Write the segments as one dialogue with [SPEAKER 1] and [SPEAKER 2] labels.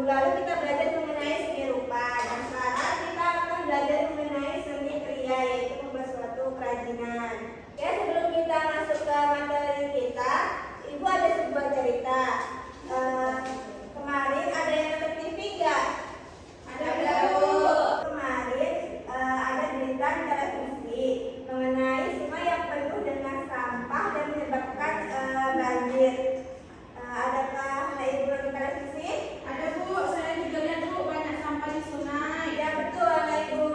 [SPEAKER 1] lalu kita belajar mengenai seni rupa, dan sekarang kita akan belajar mengenai seni kriya, yaitu membuat suatu kerajinan. Ya, sebelum kita masuk ke materi kita, Ibu ada sebuah cerita. Kemarin ada yang nonton TV nggak? Ada Bu. Kemarin ada berita di televisi mengenai sungai yang penuh dengan sampah dan menyebabkan banjir. Adakah Ibu nonton televisi? Ada Bu, saya juga lihat Bu, banyak sampah di sungai. Ya betul Ibu.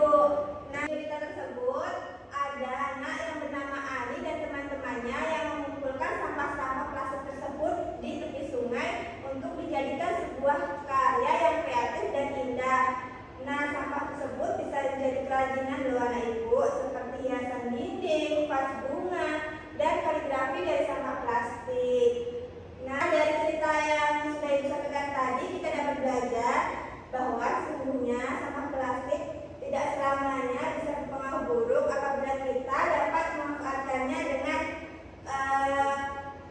[SPEAKER 1] Nah, cerita tersebut ada anak yang bernama Ali dan teman-temannya yang mengumpulkan sampah-sampah plastik tersebut di tepi sungai untuk dijadikan sebuah karya yang kreatif dan indah. Nah, sampah tersebut bisa menjadi kerajinan loh anak Ibu, seperti hiasan dinding, vas bunga, dan kaligrafi dari sampah plastik. Nah, dari cerita yang sudah Ibu sampaikan tadi, kita dapat belajar bahwa sesungguhnya sampah plastik tidak selamanya bisa berpengaruh buruk apabila kita dapat memanfaatkannya dengan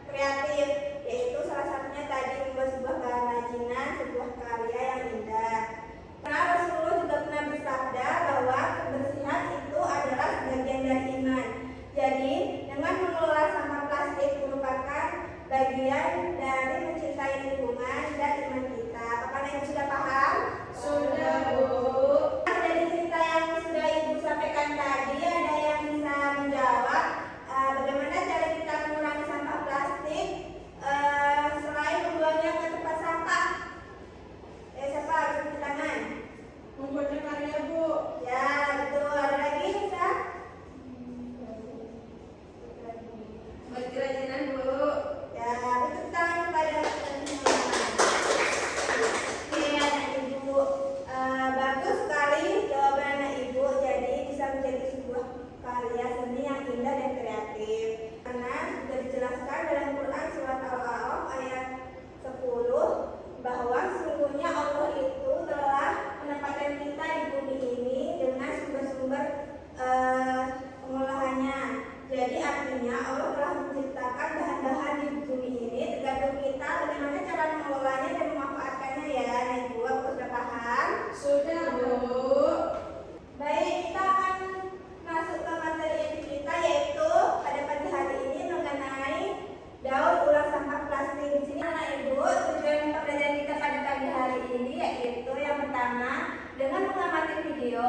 [SPEAKER 1] kreatif, yaitu salah satunya tadi membuat sebuah kerajinan, sebuah karya yang indah. Nah, Rasulullah juga pernah bersabda bahwa kebersihan itu adalah bagian dari iman. Jadi, dengan mengelola sampah plastik merupakan bagian dari mencintai lingkungan dan iman kita. Apakah Ibu sudah paham? Sudah, Bu. Dari cerita yang sudah Ibu sampaikan tadi, ada yang bisa menjawab bagaimana cara kita mengurangi sampah plastik selain membuangnya ke tempat sampah? Siapa? Cuci tangan. Membuatnya karya, Bu. Ya, betul. Ada lagi bisa? Buat kerajinan, Bu. Ya, tepuk tangan kepada teman-teman. Oke, anak Ibu, bagus sekali jawaban anak Ibu. Jadi bisa menjadi sebuah karya seni yang indah dan kreatif. Karena sudah dijelaskan dalam Quran surat Al-A'raf ayat 10 bahwa sesungguhnya Allah itu telah menempatkan kita di bumi ini dengan sumber-sumber pengolahannya. Jadi artinya Allah telah menciptakan bahan-bahan di bumi ini, tergantung kita bagaimana cara mengelolanya dan memanfaatkannya ya. Nah, Ibu, aku sudah paham? Sudah, Bu. Baik, kita akan masuk ke materi inti kita, yaitu pada pagi hari ini mengenai daur ulang sampah plastik. Di sini anak Ibu, tujuan pembelajaran kita pada pagi hari ini yaitu yang pertama, dengan mengamati video,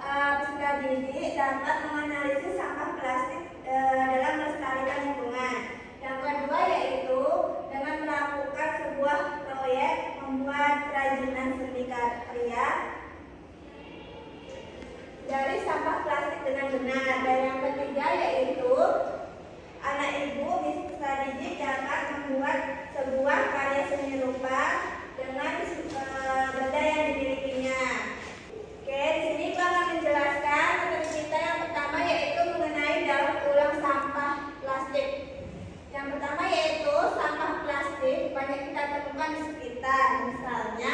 [SPEAKER 1] peserta didik dapat menganalisis sampah plastik dalam melestarikan lingkungan. Yang kedua yaitu dengan melakukan sebuah proyek membuat kerajinan seni karya dari sampah plastik dengan benar. Dan yang ketiga yaitu anak Ibu bisa didik dapat membuat sebuah karya seni rupa dengan benda yang dimilikinya. Oke, di sini Ibu akan menjelaskan materi kita yang pertama yaitu mengenai daur ulang sampah plastik. Yang pertama yaitu sampah plastik banyak kita temukan di sekitar, misalnya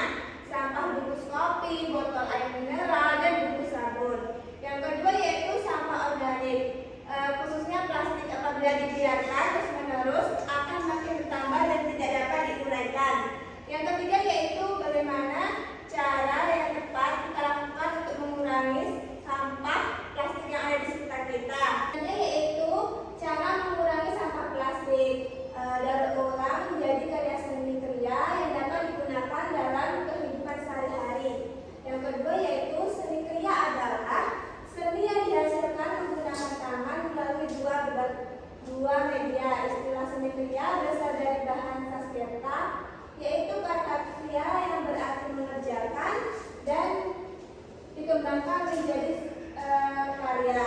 [SPEAKER 1] sampah bungkus kopi, botol air mineral, dan bungkus sabun. Yang kedua yaitu sampah organik, khususnya plastik apabila dibiarkan terus-menerus akan makin bertambah dan tidak dapat diuraikan. Yang ketiga yaitu bagaimana cara yang tepat kita lakukan untuk mengurangi sampah plastik yang ada di sekitar kita. Yang yaitu cara mengurangi sampah plastik daur ulang menjadi karya seni kriya yang dapat digunakan dalam kehidupan sehari-hari. Yang kedua yaitu seni kriya adalah seni yang dihasilkan menggunakan tangan melalui dua media. Istilah seni kriya berasal dari bahan sanskerta, yaitu kata kriya yang berarti mengerjakan dan dikembangkan menjadi karya.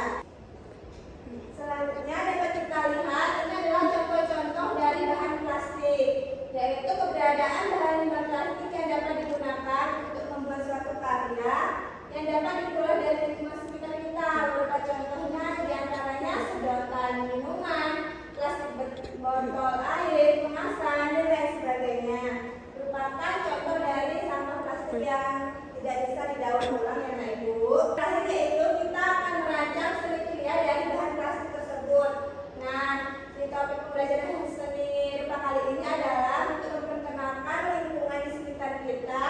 [SPEAKER 1] Selanjutnya dapat kita lihat ini adalah contoh-contoh dari bahan plastik, yaitu keberadaan bahan limbah plastik yang dapat digunakan untuk membuat suatu karya yang dapat diperoleh dari lingkungan sekitar kita. Beberapa contohnya diantaranya sedotan minuman, plastik botol air, kemasan, dan lain sebagainya. Merupakan contoh dari sampah plastik yang tidak bisa didaur ulang ya Nak Ibu. Terakhir yaitu kita akan merancang seni kriya dari bahan plastik tersebut. Nah, di topik pembelajaran seni rupa kali ini adalah untuk memperkenalkan lingkungan di sekitar kita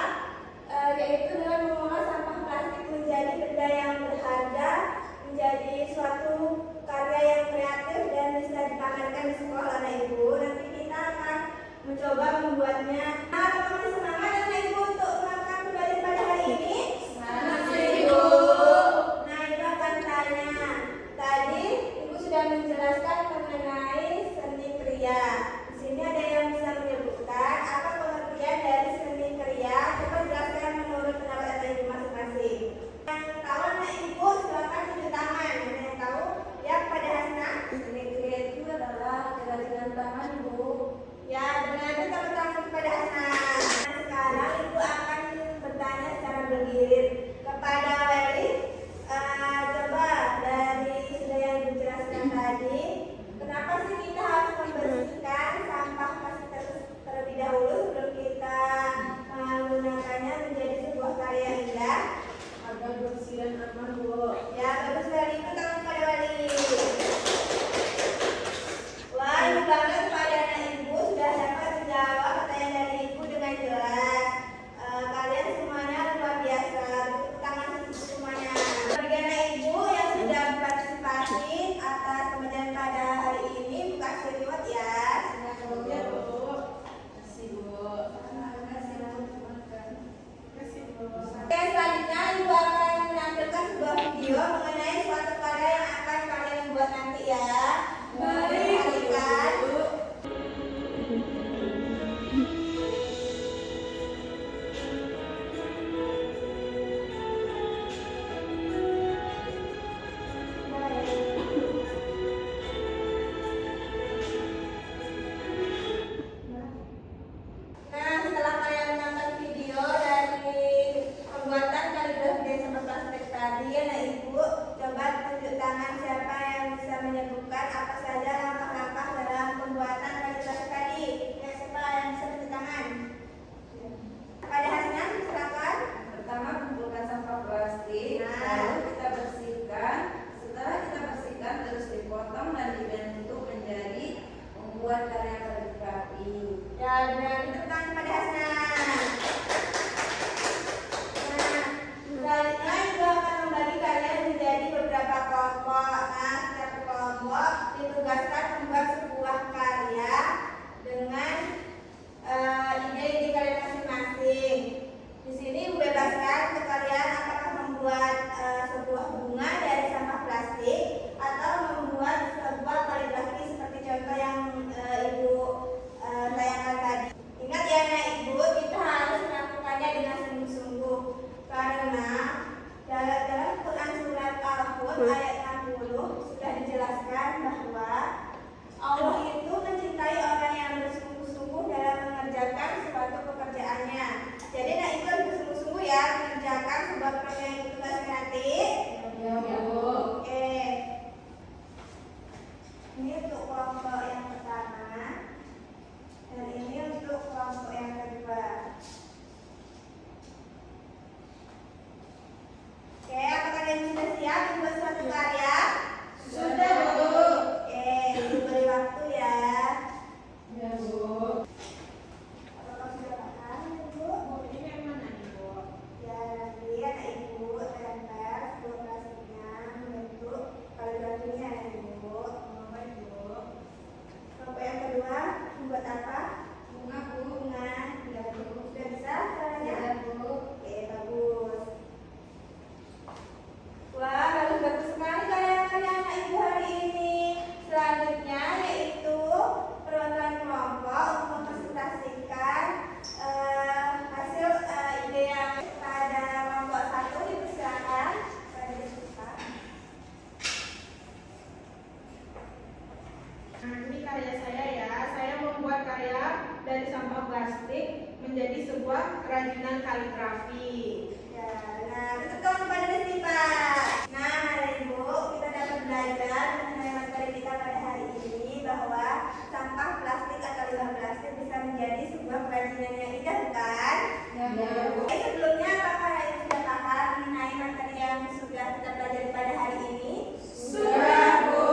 [SPEAKER 2] menjadi sebuah kerajinan kaligrafi.
[SPEAKER 1] Ya, nah, betul kepada Desi, Pak. Nah, hari Ibu, kita dapat belajar mengenai materi kita pada hari ini bahwa sampah plastik atau limbah plastik bisa menjadi sebuah kerajinan yang indah, bukan?
[SPEAKER 2] Ya, Bu.
[SPEAKER 1] Sebelumnya, apakah Ibu sudah paham mengenai materi yang sudah kita pelajari pada hari ini?
[SPEAKER 2] Sudah, Bu.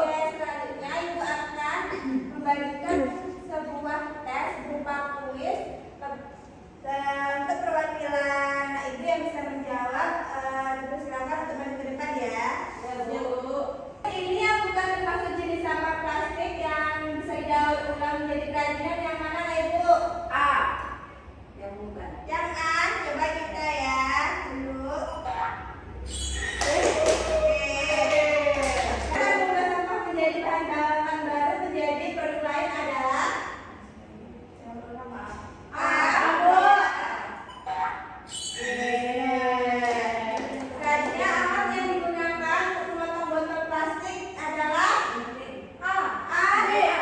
[SPEAKER 1] Oke, selanjutnya Ibu akan membagikan sebuah tes berupa kuis untuk perwakilan Ibu yang bisa menjawab. Dipersilakan untuk maju ke depan ya.
[SPEAKER 2] Ya, Bu.
[SPEAKER 1] Ini yang bukan termasuk jenis sampah plastik yang bisa didaur ulang menjadi kerajinan yang mana Ibu?
[SPEAKER 2] A. Yang bukan.
[SPEAKER 1] Yang A, coba kita ya dulu. Cara mengubah sampah menjadi bahan dagangan baru menjadi produk lain adalah A. Kerajinan alat yang digunakan untuk memotong botol plastik adalah A. Ya.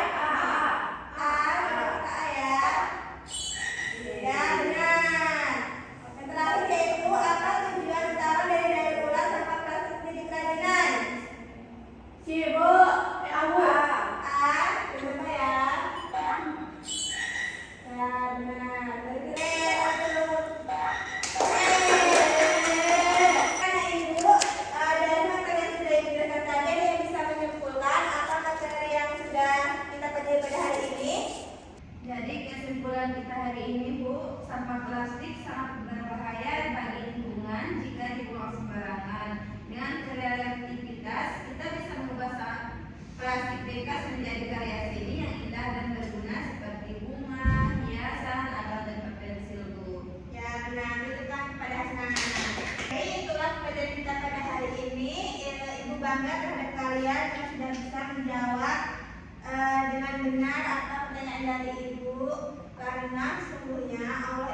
[SPEAKER 1] Ya, benar. Yang terakhir yaitu apa tujuan utama dari daur ulang sampah plastik menjadi kerajinan?
[SPEAKER 2] C, Bu.
[SPEAKER 1] A, coba ya. Ya, benar. Karena Ibu, dari materi yang sudah Ibu jelaskan tadi ada yang bisa menyimpulkan apa materi yang sudah kita pelajari pada hari ini?
[SPEAKER 3] Jadi kesimpulan kita hari ini, Bu, sampah plastik sangat berbahaya bagi lingkungan jika dibuang sembarangan. Dengan kreativitas, kita bisa mengubah plastik bekas menjadi karya seni yang indah dan berguna seperti bunga, hiasan, atau tempat pensil, Bu.
[SPEAKER 1] Ya, benar. Berikan kepada Hasnana. Oke, itulah pelajaran kita pada hari ini. Ibu bangga terhadap kalian yang sudah bisa menjawab dengan benar apa pertanyaan dari Ibu, karena sesungguhnya Allah